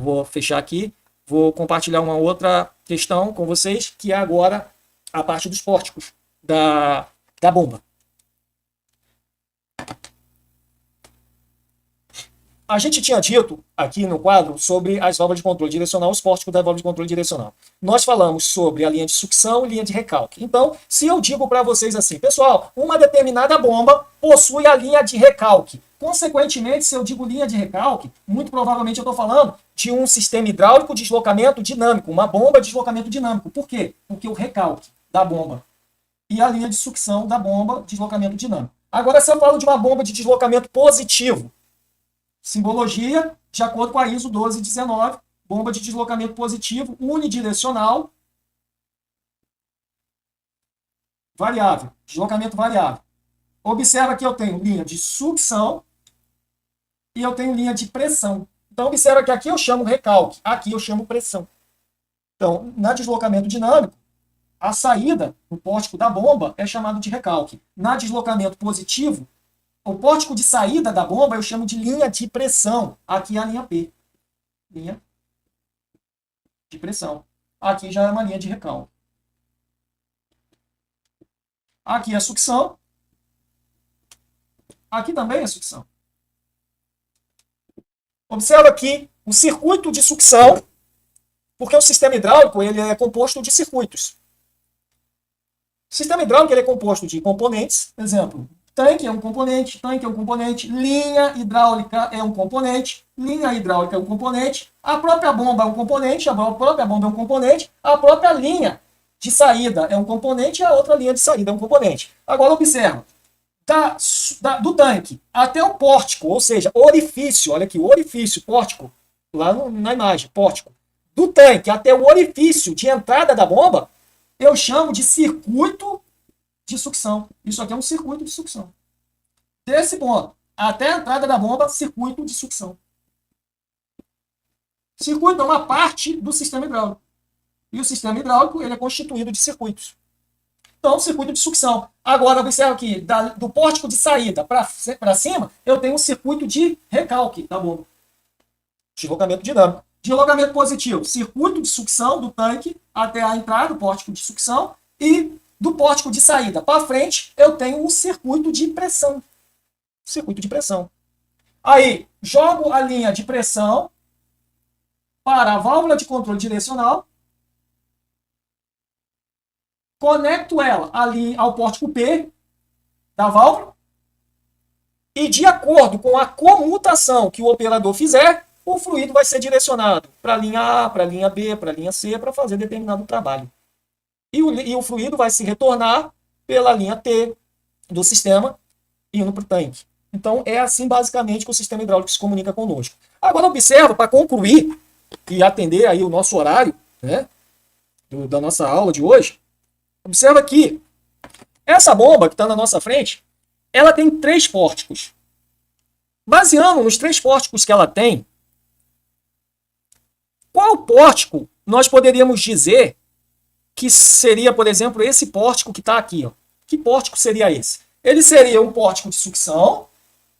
Eu vou fechar aqui, vou compartilhar uma outra questão com vocês, que é agora a parte dos pórticos da bomba. A gente tinha dito aqui no quadro sobre as válvulas de controle direcional, os pórticos da válvula de controle direcional. Nós falamos sobre a linha de sucção e linha de recalque. Então, se eu digo para vocês assim, pessoal, uma determinada bomba possui a linha de recalque. Consequentemente, se eu digo linha de recalque, muito provavelmente eu estou falando de um sistema hidráulico de deslocamento dinâmico, uma bomba de deslocamento dinâmico. Por quê? Porque o recalque da bomba e a linha de sucção da bomba de deslocamento dinâmico. Agora, se eu falo de uma bomba de deslocamento positivo, simbologia, de acordo com a ISO 1219, bomba de deslocamento positivo, unidirecional, variável, deslocamento variável. Observa que eu tenho linha de sucção e eu tenho linha de pressão. Então, observa que aqui eu chamo recalque, aqui eu chamo pressão. Então, na deslocamento dinâmico, a saída, o pórtico da bomba, é chamado de recalque. Na deslocamento positivo, o pórtico de saída da bomba eu chamo de linha de pressão. Aqui é a linha P. Linha de pressão. Aqui já é uma linha de recalque. Aqui é sucção. Aqui também é sucção. Observa aqui o circuito de sucção, porque o sistema hidráulico ele é composto de circuitos. O sistema hidráulico ele é composto de componentes, por exemplo, tanque é um componente, linha hidráulica é um componente, a própria bomba é um componente, a própria linha de saída é um componente e a outra linha de saída é um componente. Agora observa, do tanque até o pórtico, ou seja, orifício, olha aqui, orifício, pórtico, lá na imagem, pórtico, do tanque até o orifício de entrada da bomba, eu chamo de circuito de sucção. Isso aqui é um circuito de sucção. Desse ponto até a entrada da bomba, circuito de sucção. Circuito é uma parte do sistema hidráulico. E o sistema hidráulico ele é constituído de circuitos. Então, circuito de sucção. Agora, observa aqui, do pórtico de saída para cima, eu tenho um circuito de recalque da bomba. Deslocamento dinâmico. Deslocamento positivo, circuito de sucção do tanque até a entrada do pórtico de sucção e do pórtico de saída para frente, eu tenho um circuito de pressão. Circuito de pressão. Aí, jogo a linha de pressão para a válvula de controle direcional, conecto ela ali ao pórtico P da válvula e, de acordo com a comutação que o operador fizer, o fluido vai ser direcionado para a linha A, para a linha B, para a linha C, para fazer determinado trabalho. E o fluido vai se retornar pela linha T do sistema, indo para o tanque. Então, é assim, basicamente, que o sistema hidráulico se comunica conosco. Agora, observa, para concluir e atender aí o nosso horário, né, da nossa aula de hoje, observa que essa bomba que está na nossa frente, ela tem 3 pórticos. Baseando nos 3 pórticos que ela tem, qual pórtico nós poderíamos dizer que seria, por exemplo, esse pórtico que está aqui? Ó. Que pórtico seria esse? Ele seria um pórtico de sucção,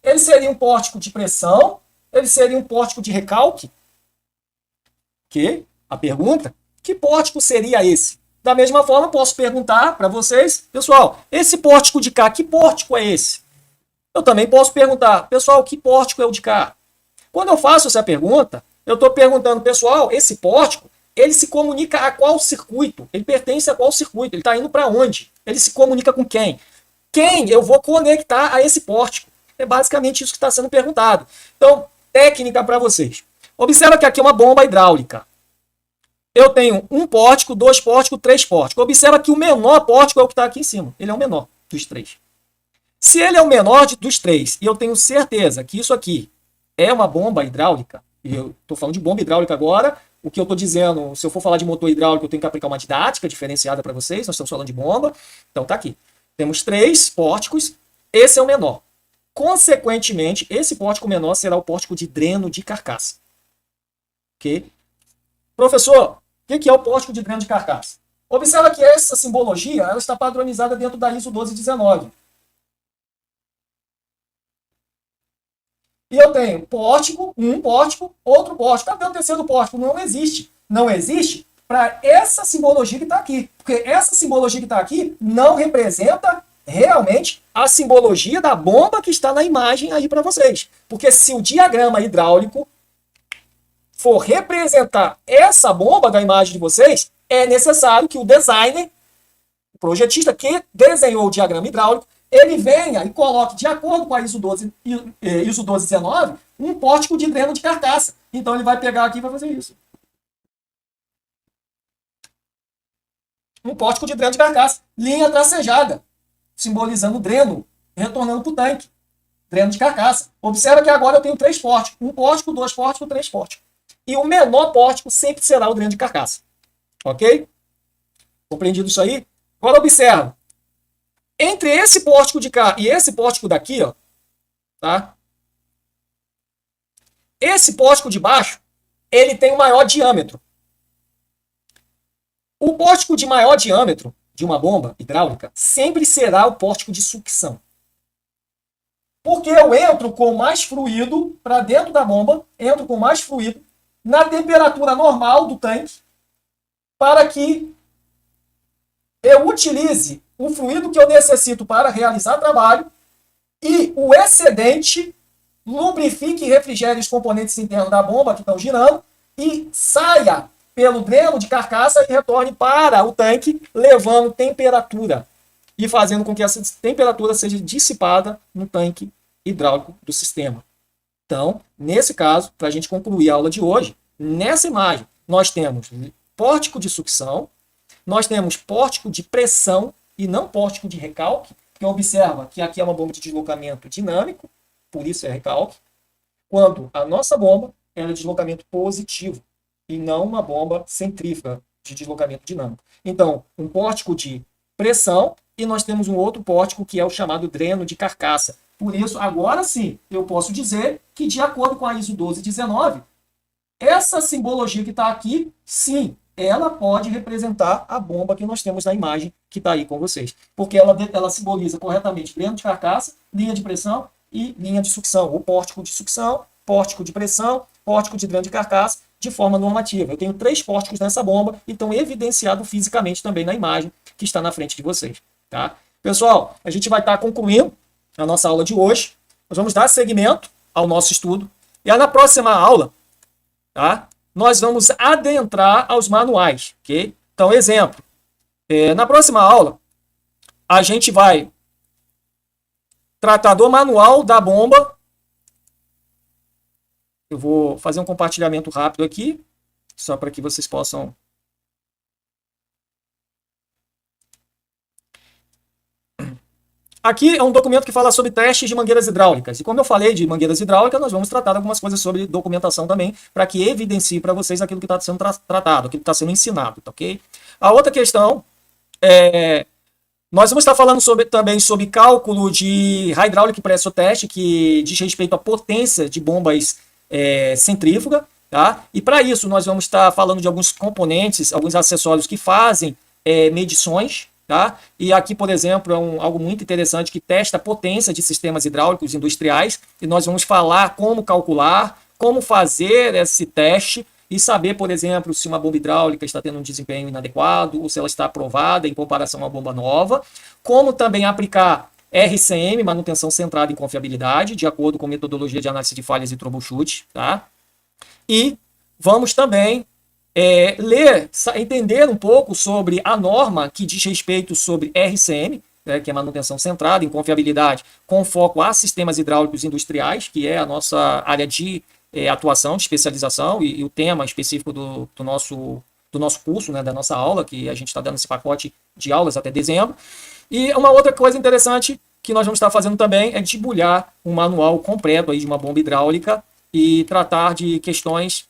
ele seria um pórtico de pressão, ele seria um pórtico de recalque? A pergunta, que pórtico seria esse? Da mesma forma, posso perguntar para vocês, pessoal, esse pórtico de cá, que pórtico é esse? Eu também posso perguntar, pessoal, que pórtico é o de cá? Quando eu faço essa pergunta, eu estou perguntando, pessoal, esse pórtico, ele se comunica a qual circuito? Ele pertence a qual circuito? Ele está indo para onde? Ele se comunica com quem? Quem eu vou conectar a esse pórtico? É basicamente isso que está sendo perguntado. Então, técnica para vocês. Observa que aqui é uma bomba hidráulica. Eu tenho um pórtico, 2 pórticos, 3 pórticos. Observa que o menor pórtico é o que está aqui em cima. Ele é o menor dos 3. Se ele é o menor dos 3, e eu tenho certeza que isso aqui é uma bomba hidráulica, e eu estou falando de bomba hidráulica agora, o que eu estou dizendo, se eu for falar de motor hidráulico, eu tenho que aplicar uma didática diferenciada para vocês, nós estamos falando de bomba. Então tá aqui. Temos 3 pórticos, esse é o menor. Consequentemente, esse pórtico menor será o pórtico de dreno de carcaça. Ok? Professor, o que é o pórtico de dreno de carcaça? Observa que essa simbologia ela está padronizada dentro da ISO 1219. e eu tenho pórtico, um pórtico, outro pórtico. Cadê o terceiro pórtico? Não existe. Não existe para essa simbologia que está aqui. Porque essa simbologia que está aqui não representa realmente a simbologia da bomba que está na imagem aí para vocês. Porque se o diagrama hidráulico for representar essa bomba da imagem de vocês, é necessário que o designer, o projetista que desenhou o diagrama hidráulico, ele venha e coloque, de acordo com a ISO 1219, um pórtico de dreno de carcaça. Então ele vai pegar aqui e vai fazer isso. Um pórtico de dreno de carcaça. Linha tracejada, simbolizando o dreno, retornando para o tanque. Dreno de carcaça. Observa que agora eu tenho 3 pórticos. Um pórtico, 2 pórticos, 3 pórticos. E o menor pórtico sempre será o dreno de carcaça. Ok? Compreendido isso aí? Agora observa. Entre esse pórtico de cá e esse pórtico daqui, ó, tá? Esse pórtico de baixo, ele tem o maior diâmetro. O pórtico de maior diâmetro de uma bomba hidráulica sempre será o pórtico de sucção. Porque eu entro com mais fluido para dentro da bomba, entro com mais fluido na temperatura normal do tanque, para que eu utilize o fluido que eu necessito para realizar trabalho e o excedente lubrifique e refrigere os componentes internos da bomba que estão girando e saia pelo dreno de carcaça e retorne para o tanque, levando temperatura e fazendo com que essa temperatura seja dissipada no tanque hidráulico do sistema. Então, nesse caso, para a gente concluir a aula de hoje, nessa imagem, nós temos pórtico de sucção, nós temos pórtico de pressão e não pórtico de recalque, porque observa que aqui é uma bomba de deslocamento dinâmico, por isso é recalque, quando a nossa bomba é de deslocamento positivo e não uma bomba centrífuga de deslocamento dinâmico. Então, um pórtico de pressão e nós temos um outro pórtico que é o chamado dreno de carcaça. Por isso, agora sim, eu posso dizer que, de acordo com a ISO 1219, essa simbologia que está aqui, sim, ela pode representar a bomba que nós temos na imagem que está aí com vocês. Porque ela simboliza corretamente dreno de carcaça, linha de pressão e linha de sucção. O pórtico de sucção, pórtico de pressão, pórtico de dreno de carcaça, de forma normativa. Eu tenho 3 pórticos nessa bomba e estão evidenciados fisicamente também na imagem que está na frente de vocês. Tá? Pessoal, a gente vai estar concluindo a nossa aula de hoje. Nós vamos dar seguimento ao nosso estudo. E na próxima aula, tá? Nós vamos adentrar aos manuais. Okay? Então, exemplo. Na próxima aula, a gente vai tratar do manual da bomba. Eu vou fazer um compartilhamento rápido aqui, só para que vocês possam... Aqui é um documento que fala sobre testes de mangueiras hidráulicas. E como eu falei de mangueiras hidráulicas, nós vamos tratar algumas coisas sobre documentação também, para que evidencie para vocês aquilo que está sendo tratado, aquilo que está sendo ensinado, tá ok? A outra questão é... Nós vamos estar falando também sobre cálculo de Hydraulic Pressure Test, que diz respeito à potência de bombas centrífuga, tá? E para isso nós vamos estar falando de alguns componentes, alguns acessórios que fazem medições, tá? E aqui, por exemplo, é algo muito interessante que testa a potência de sistemas hidráulicos industriais, e nós vamos falar como calcular, como fazer esse teste e saber, por exemplo, se uma bomba hidráulica está tendo um desempenho inadequado ou se ela está aprovada em comparação a uma bomba nova, como também aplicar RCM, manutenção centrada em confiabilidade, de acordo com metodologia de análise de falhas e troubleshoot, tá? E vamos também entender um pouco sobre a norma que diz respeito sobre RCM, que é manutenção centrada em confiabilidade, com foco a sistemas hidráulicos industriais, que é a nossa área de atuação, de especialização, e o tema específico do nosso curso, né, da nossa aula, que a gente está dando esse pacote de aulas até dezembro. E uma outra coisa interessante que nós vamos estar fazendo também é debulhar um manual completo aí de uma bomba hidráulica e tratar de questões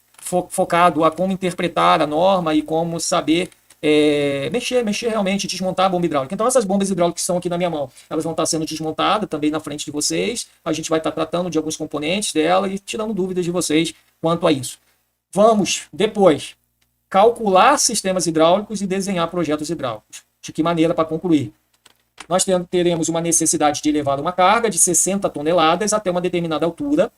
focado a como interpretar a norma e como saber mexer realmente, desmontar a bomba hidráulica. Então essas bombas hidráulicas que estão aqui na minha mão, elas vão estar sendo desmontadas também na frente de vocês. A gente vai estar tratando de alguns componentes dela e tirando dúvidas de vocês quanto a isso. Vamos, depois, calcular sistemas hidráulicos e desenhar projetos hidráulicos. De que maneira para concluir? Nós teremos uma necessidade de elevar uma carga de 60 toneladas até uma determinada altura,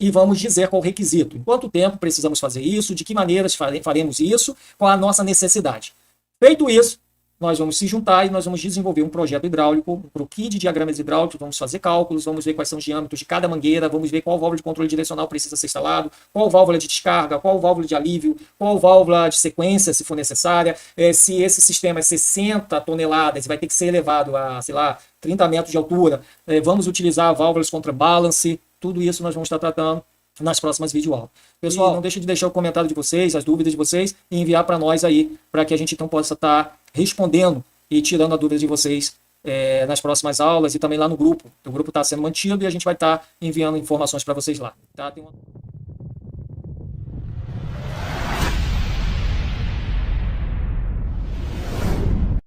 e vamos dizer qual o requisito. Em quanto tempo precisamos fazer isso, de que maneiras faremos isso, qual a nossa necessidade. Feito isso, nós vamos se juntar e nós vamos desenvolver um projeto hidráulico, um croquis de diagramas hidráulicos, vamos fazer cálculos, vamos ver quais são os diâmetros de cada mangueira, vamos ver qual válvula de controle direcional precisa ser instalado, qual válvula de descarga, qual válvula de alívio, qual válvula de sequência, se for necessária, se esse sistema é 60 toneladas, vai ter que ser elevado a, sei lá, 30 metros de altura, vamos utilizar válvulas contra balance, tudo isso nós vamos estar tratando nas próximas videoaulas. Pessoal, não deixe de deixar o comentário de vocês, as dúvidas de vocês e enviar para nós aí, para que a gente então possa estar respondendo e tirando a dúvida de vocês nas próximas aulas e também lá no grupo. O grupo está sendo mantido e a gente vai estar enviando informações para vocês lá. Tá?